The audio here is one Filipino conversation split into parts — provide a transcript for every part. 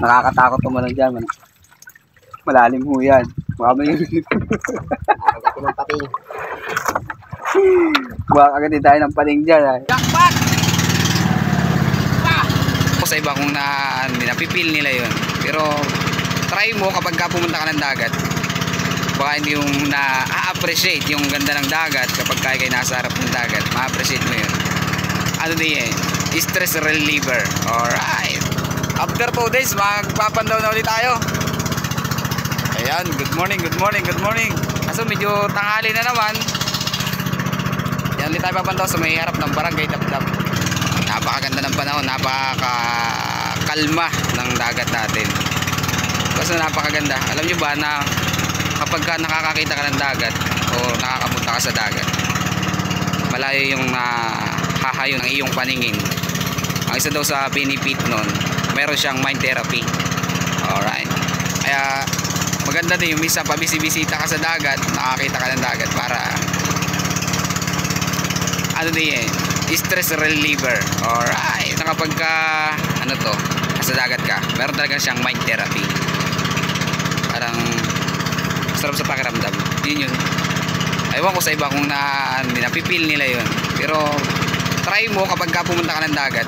Nakakatakot tumalon dyan. Malalim ho yan. Baka may Agad ng pating. baka agad din tayo ng pating dyan. Jackpot! Sa iba kung napipil nila yun. Pero try mo kapag ka pumunta ka ng dagat. Baka hindi yung na-appreciate yung ganda ng dagat kapag kayo nasa harap ng dagat. Ma-appreciate mo yun. Ano din yan? Stress reliever. Alright. After 2 days, magpapandaw na ulit tayo. Ayan, good morning, good morning, good morning. Kaso medyo tanghali na naman. Yan ulit tayo papandaw sa may harap ng barangay Dapdap. Napakaganda ng panahon, napakakalma ng dagat natin. Kasi napakaganda. Alam nyo ba na kapag ka nakakakita ka ng dagat o nakakapunta ka sa dagat, malayo yung hahayo ng iyong paningin. Ang isa daw sa benefit nun, meron siyang mind therapy. Alright. Kaya maganda din yung misa pabisi-bisita ka sa dagat, nakakita ka ng dagat para ano din yan, stress reliever. Alright. Na kapag ka ano to, nasa dagat ka, meron talaga siyang mind therapy. Parang sarap sa pakiramdam. Yun yun. Ewan ko sa iba kung napipil nila yun. Pero try mo kapag ka pumunta ka ng dagat.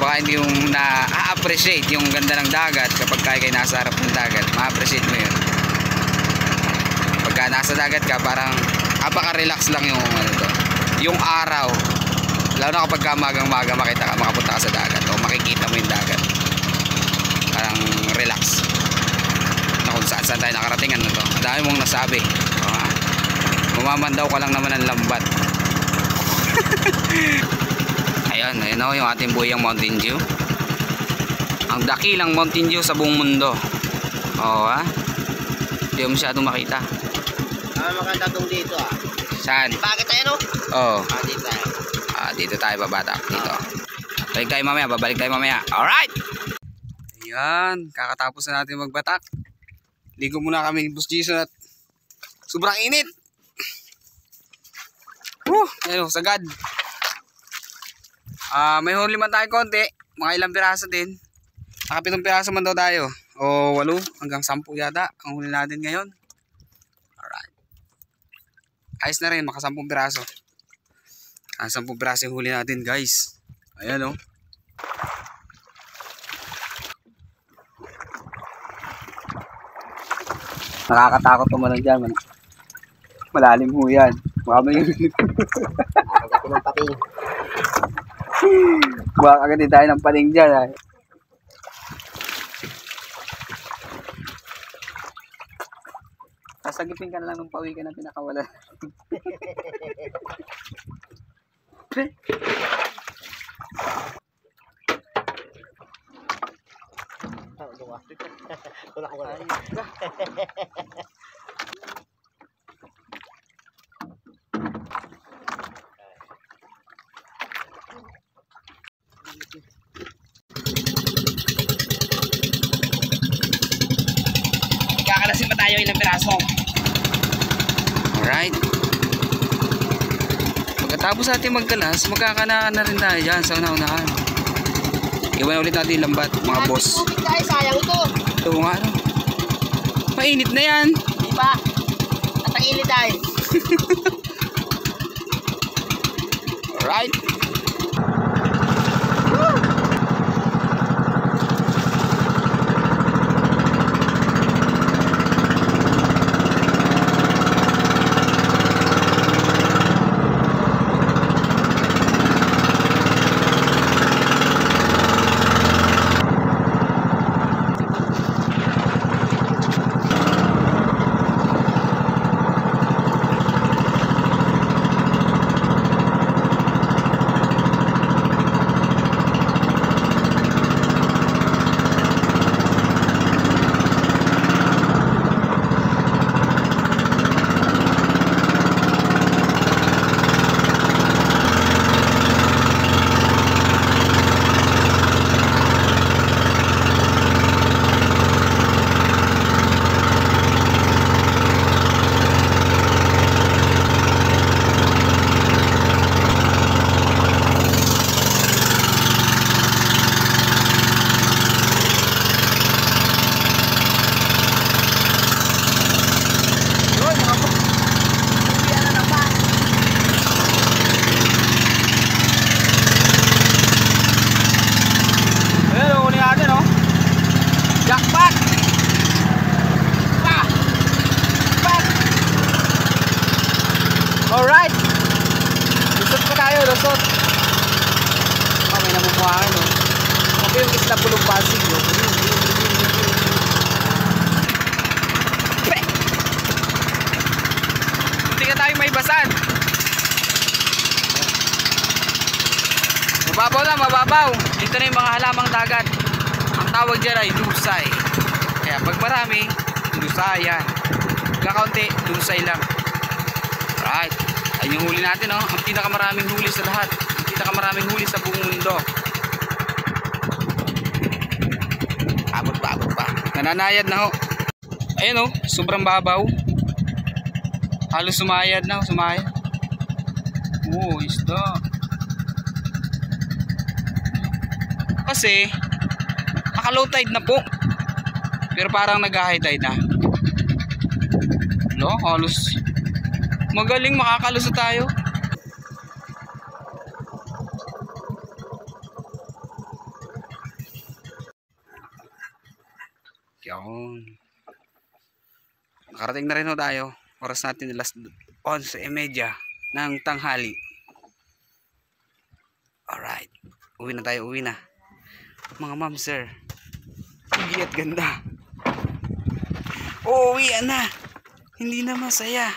Baka hindi yung na-appreciate yung ganda ng dagat kapag kayo nasa harap ng dagat. Ma-appreciate mo yun. Pagka nasa dagat ka, parang napaka-relax lang yung ano to, yung araw. Lalo na kapag magang-maga makapunta ka sa dagat o makikita mo yung dagat. Parang relax. Na kung saan tayo nakarating, ano to. Dahil mong nasabi. Mamandaw ka lang naman ng lambat. Ayan, ayun o yung ating buyang Mountain Dew. Ang dakilang Mountain Dew sa buong mundo. Oo ha. Hindi mo masyadong makita. Maganda itong dito ah. Saan? Bakit tayo no? Oo. Dito tayo. Dito tayo babatak. Dito. Balik tayo mamaya. Babalik tayo mamaya. Alright. Ayan. Kakatapos na natin magbatak. Ligo muna kami Boss Jason at sobrang init. Ayun, sagad. May huli man tayo konti. Mga ilang piraso din. Naka 7 piraso man daw tayo. O 8 hanggang 10 yata ang huli natin ngayon. Alright. Ayos na rin, maka 10 piraso. 10 piraso yung huli natin guys. Ayan o. Nakakatakot tumalon dyan. Malalim ho yan. Baka may Agad ng pating. baka agad din tayo ng pating dyan. Sasagipin ka na lang ng pawi ka na pinakawala. Kakalasin pa tayo ilang piraso. Alright. Pagkatapos natin magkalas, magkakanaan na rin tayo dyan sa una-unahan. Iwan ulit natin yung lambat, mga boss. Tubig tayo, sayang ito. Ito nga ano. Mainit na yan. Diba? At ang init tayo. Alright. yung isla Pulong Pasig. Oh. Hindi ka tayo may basan. Mababaw na, mababaw. Dito na yung mga halamang dagat. Ang tawag dyan ay lusay. Kaya pag marami, lusayan. Kakaunti, lusay lang. Alright. Ayun yung huli natin, oh. Ang pinakamaraming huli sa lahat. Ang pinakamaraming huli sa buong mundo. Abot pa. Nananayad na, oh. Ayun, oh. Sobrang babaw. Halos sumayad na, oh. Sumayad. Oh, isda. Kasi naka-low tide na po. Pero parang nag-high tide na. No, halos magaling makakalusot tayo. Yun. Nakarating na rin ho tayo. Oras natin alas 11:30 ng tanghali. Alright. Uwi na tayo, uwi na. Mga ma'am, sir. Hindi at ganda. Uuwian na. Hindi na masaya.